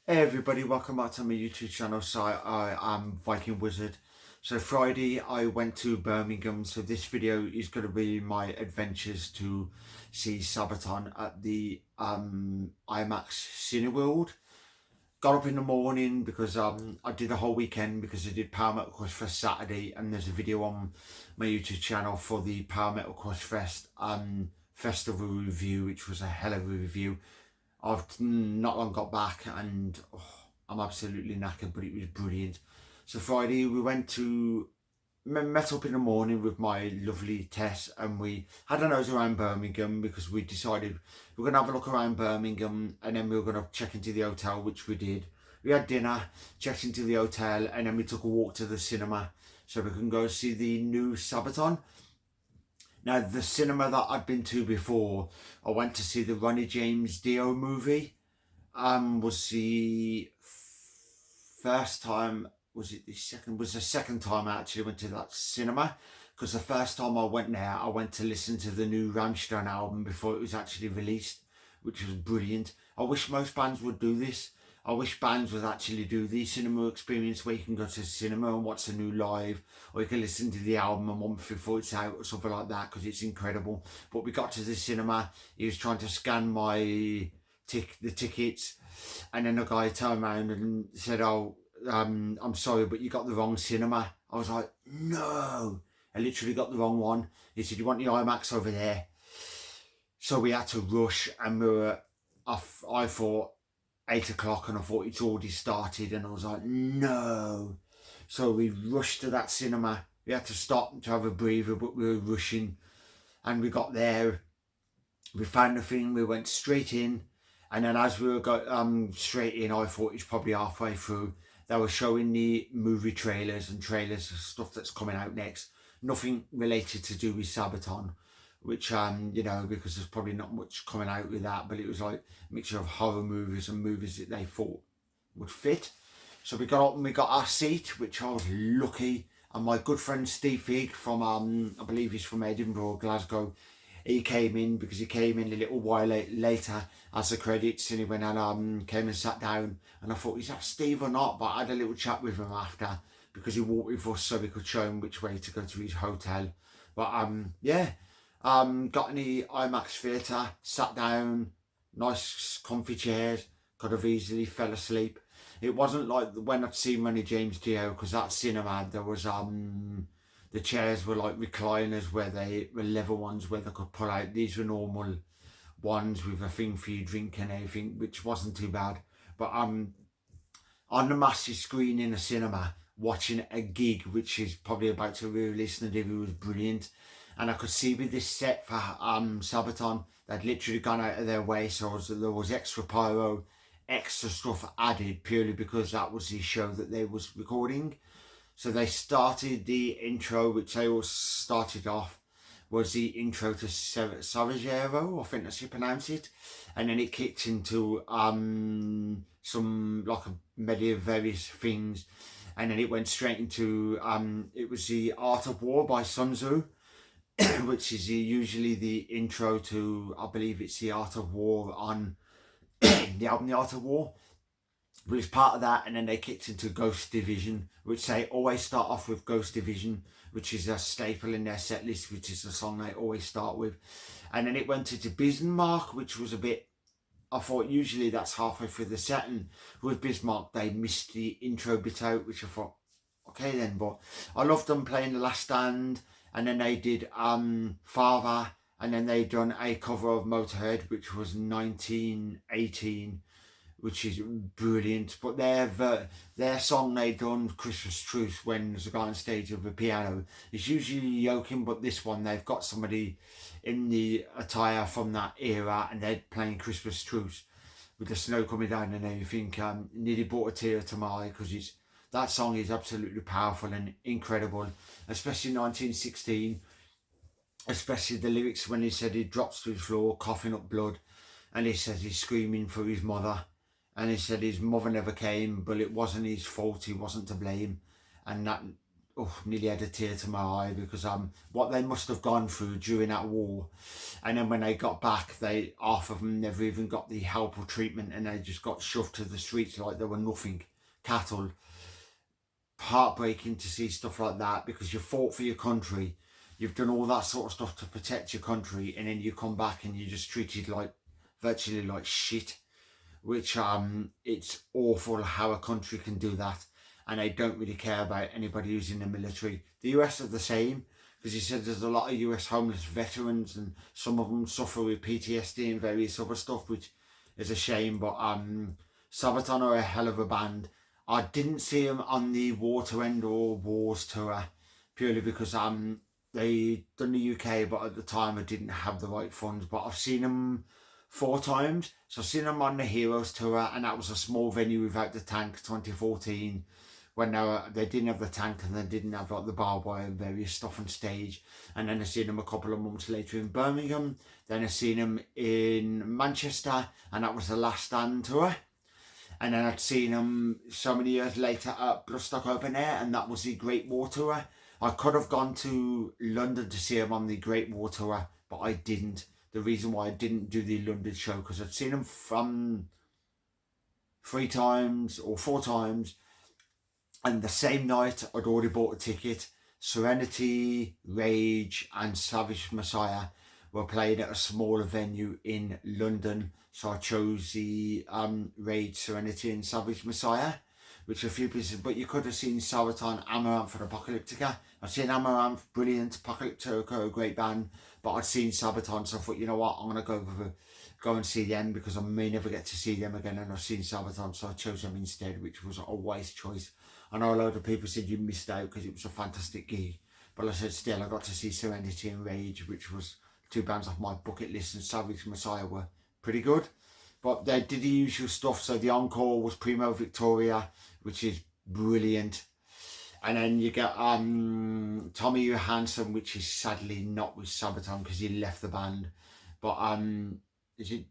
Hey everybody, welcome back to my YouTube channel. So I am Viking Wizard. So Friday I went to Birmingham, so this video is going to be my adventures to see Sabaton at the IMAX Cineworld. Got up in the morning because I did the whole weekend because I did Power Metal Crush Fest Saturday, and there's a video on my YouTube channel for the Power Metal Crush Fest festival review, which was a hell of a review. I've not long got back and I'm absolutely knackered, but it was brilliant. So Friday we went to met up in the morning with my lovely Tess, and we had a nose around Birmingham because we decided we were going to have a look around Birmingham, and then we were going to check into the hotel, which we did. We had dinner, checked into the hotel, and then we took a walk to the cinema so we can go see the new Sabaton. Now, the cinema that I'd been to before, I went to see the Ronnie James Dio movie. Was the first time, was it the second? Was the second time I actually went to that cinema. Because the first time I went there, I went to listen to the new Rammstein album before it was actually released, which was brilliant. I wish most bands would do this. I wish bands would actually do the cinema experience where you can go to the cinema and watch the new live, or you can listen to the album a month before it's out or something like that, because it's incredible. But we got to the cinema, he was trying to scan the tickets, and then the guy turned around and said, "Oh, I'm sorry, but you got the wrong cinema." I was like, "No, I literally got the wrong one." He said, "You want the IMAX over there?" So we had to rush, and we were off. I thought 8 o'clock, and I thought it's already started, and I was like, no. So we rushed to that cinema. We had to stop to have a breather, but we were rushing, and we got there. We found the thing. We went straight in, and then as we were straight in, I thought it's probably halfway through. They were showing the movie trailers and trailers of stuff that's coming out next. Nothing related to do with Sabaton, which because there's probably not much coming out with that, but it was like a mixture of horror movies and movies that they thought would fit. So we got up and we got our seat, which I was lucky. And my good friend Steve Fig from I believe he's from Edinburgh, Glasgow, he came in because he came in a little while later as the credits, and he went and came and sat down, and I thought, is that Steve or not? But I had a little chat with him after because he walked with us so we could show him which way to go to his hotel. But yeah, got in the IMAX theatre, sat down, nice comfy chairs, could have easily fell asleep. It wasn't like when I'd seen Ronnie James Dio, because that cinema, there was the chairs were like recliners where they were leather ones where they could pull out. These were normal ones with a thing for you drink and everything, which wasn't too bad. But on the massive screen in a cinema, watching a gig which is probably about to re-release the DVD, was brilliant. And I could see with this set for Sabaton, they'd literally gone out of their way, so there was extra pyro, extra stuff added purely because that was the show that they was recording. So they started the intro, which they all started off, was the intro to Sarajevo, I think that's how you pronounce it. And then it kicked into some like a medley of various things. And then it went straight into, it was the Art of War by Sun Tzu, which is usually the intro to, I believe it's the Art of War on the album The Art of War. But it's part of that, and then they kicked into Ghost Division, which they always start off with Ghost Division, which is a staple in their set list, which is the song they always start with. And then it went into Bismarck, which was a bit, I thought usually that's halfway through the set, and with Bismarck they missed the intro bit out, which I thought, okay then. But I loved them playing The Last Stand, and then they did Father, and then they done a cover of Motorhead, which was 1918, which is brilliant. But their song they done, Christmas Truce, when there's a guy on stage with a piano, it's usually yoking, but this one they've got somebody in the attire from that era, and they're playing Christmas Truce with the snow coming down and everything. Nearly brought a tear to my eye, because that song is absolutely powerful and incredible, especially 1916, especially the lyrics when he said he drops to the floor coughing up blood, and he says he's screaming for his mother, and he said his mother never came, but it wasn't his fault, he wasn't to blame. And that nearly had a tear to my eye, because what they must have gone through during that war, and then when they got back, half of them never even got the help or treatment, and they just got shoved to the streets like they were nothing, cattle. Heartbreaking to see stuff like that, because you fought for your country, you've done all that sort of stuff to protect your country, and then you come back and you're just treated like virtually like shit. Which it's awful how a country can do that, and they don't really care about anybody who's in the military. The US are the same, because he said there's a lot of US homeless veterans, and some of them suffer with PTSD and various other stuff, which is a shame. But Sabaton are a hell of a band. I didn't see them on the War to End or Wars tour, purely because they done the UK, but at the time I didn't have the right funds. But I've seen them 4 times. So I've seen them on the Heroes tour, and that was a small venue without the tank, 2014, when they didn't have the tank, and they didn't have like the barbed wire and various stuff on stage. And then I seen them a couple of months later in Birmingham. Then I seen them in Manchester, and that was the Last Stand tour. And then I'd seen them so many years later at Bloodstock Open Air, and that was the Great War tour. I could have gone to London to see them on the Great War tour, but I didn't. The reason why I didn't do the London show, because I'd seen them from 3 times or 4 times, and the same night I'd already bought a ticket. Serenity, Rage and Savage Messiah were playing at a smaller venue in London, so I chose the Rage, Serenity and Savage Messiah, which are a few pieces. But you could have seen Sabaton, Amaranth and Apocalyptica. I've seen Amaranth, brilliant. Apocalyptica, a great band, but I'd seen Sabaton, so I thought, you know what, I'm going to go and see them, because I may never get to see them again, and I've seen Sabaton, so I chose them instead, which was a wise choice. I know a lot of people said you missed out because it was a fantastic gig, but I said still I got to see Serenity and Rage, which was 2 bands off my bucket list, and Savage Messiah were pretty good. But they did the usual stuff. So the encore was Primo Victoria, which is brilliant. And then you get Tommy Johansson, which is sadly not with Sabaton because he left the band. But is it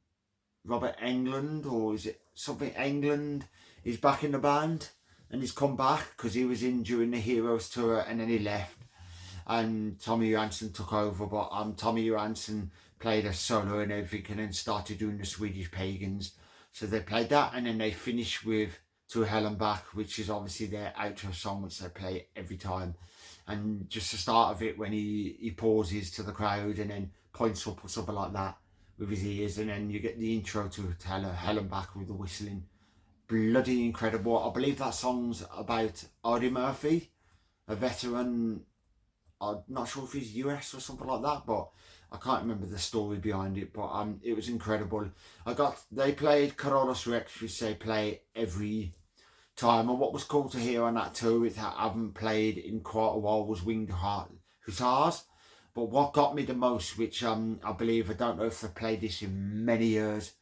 Robert Englund, or is it something England? He's back in the band, and he's come back because he was in during the Heroes tour, and then he left, and Tommy Johansson took over. But Tommy Johansson played a solo and everything, and then started doing the Swedish Pagans. So they played that, and then they finished with To Hell and Back, which is obviously their outro song, which they play every time. And just the start of it, when he pauses to the crowd and then points up or something like that with his ears, and then you get the intro to Hell and Back with the whistling. Bloody incredible. I believe that song's about Audie Murphy, a veteran. I'm not sure if he's US or something like that, but I can't remember the story behind it. But it was incredible. They played Carolus Rex, which they play every time. And what was cool to hear on that tour, which I haven't played in quite a while, was Winged Hussars. But what got me the most, which I believe, I don't know if they played this in many years,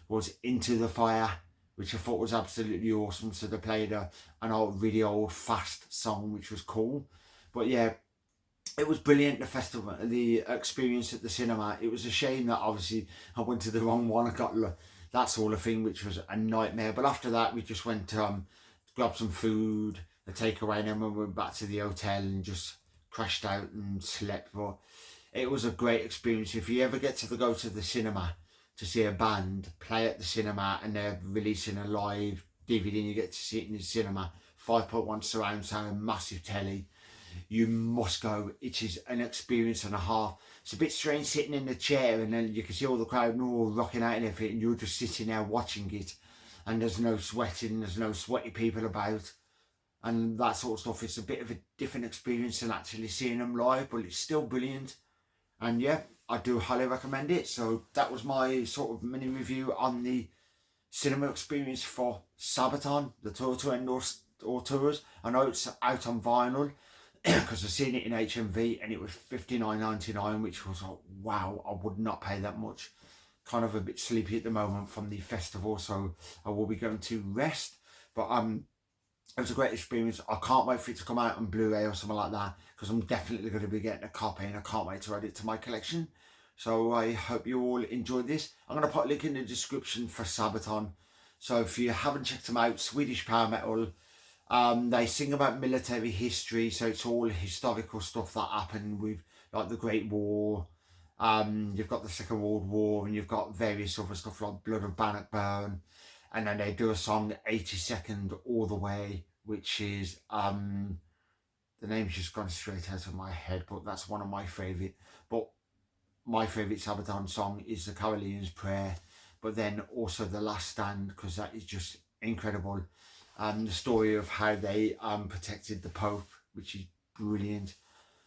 was Into the Fire, which I thought was absolutely awesome. So they played an really old fast song, which was cool. But yeah, it was brilliant, the festival, the experience at the cinema. It was a shame that obviously I went to the wrong one. I got that sort of thing, which was a nightmare. But after that, we just went to grab some food, a takeaway, and then we went back to the hotel and just crashed out and slept. But it was a great experience. If you ever get to go to the cinema to see a band play at the cinema, and they're releasing a live DVD and you get to see it in the cinema, 5.1 surround sound, massive telly, you must go. It is an experience and a half. It's a bit strange sitting in the chair, and then you can see all the crowd and all rocking out and everything, and you're just sitting there watching it, and there's no sweating, there's no sweaty people about and that sort of stuff. It's a bit of a different experience than actually seeing them live, but it's still brilliant. And yeah, I do highly recommend it. So that was my sort of mini review on the cinema experience for Sabaton, the tour to end all tours. I know it's out on vinyl because I've seen it in HMV, and it was $59.99, which was like, wow, I would not pay that much. Kind of a bit sleepy at the moment from the festival, so I will be going to rest. But it was a great experience. I can't wait for it to come out on Blu-ray or something like that, because I'm definitely going to be getting a copy, and I can't wait to add it to my collection. So I hope you all enjoyed this. I'm going to put a link in the description for Sabaton. So if you haven't checked them out, Swedish power metal, They sing about military history, so it's all historical stuff that happened with like the Great War. You've got the Second World War, and you've got various other stuff like Blood of Bannockburn, and then they do a song 82nd All the Way, which is the name's just gone straight out of my head, but that's one of my favourite. But my favourite Sabaton song is the Caroline's Prayer, but then also The Last Stand, because that is just incredible. The story of how they protected the Pope, which is brilliant.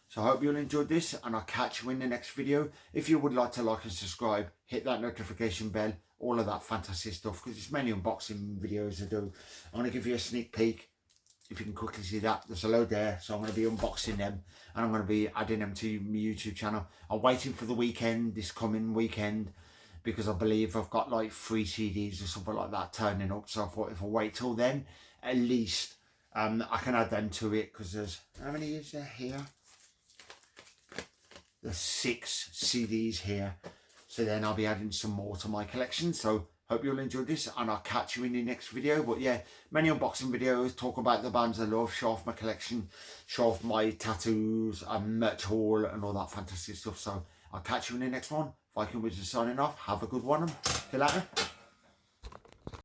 So I hope you'll enjoy this, and I'll catch you in the next video. If you would like to like and subscribe, hit that notification bell, all of that fantastic stuff, because it's mainly unboxing videos I do. I'm going to give you a sneak peek. If you can quickly see that, there's a load there, so I'm going to be unboxing them, and I'm going to be adding them to my YouTube channel. I'm waiting for the weekend, this coming weekend, because I believe I've got like 3 CDs or something like that turning up. So I thought if I wait till then, at least I can add them to it, because there's, how many is there here? There's 6 CDs here, so then I'll be adding some more to my collection. So hope you'll enjoy this, and I'll catch you in the next video. But yeah, many unboxing videos, talk about the bands I love, show off my collection, show off my tattoos and merch haul and all that fantastic stuff. So I'll catch you in the next one. Viking Wizard signing off. Have a good one. See you later.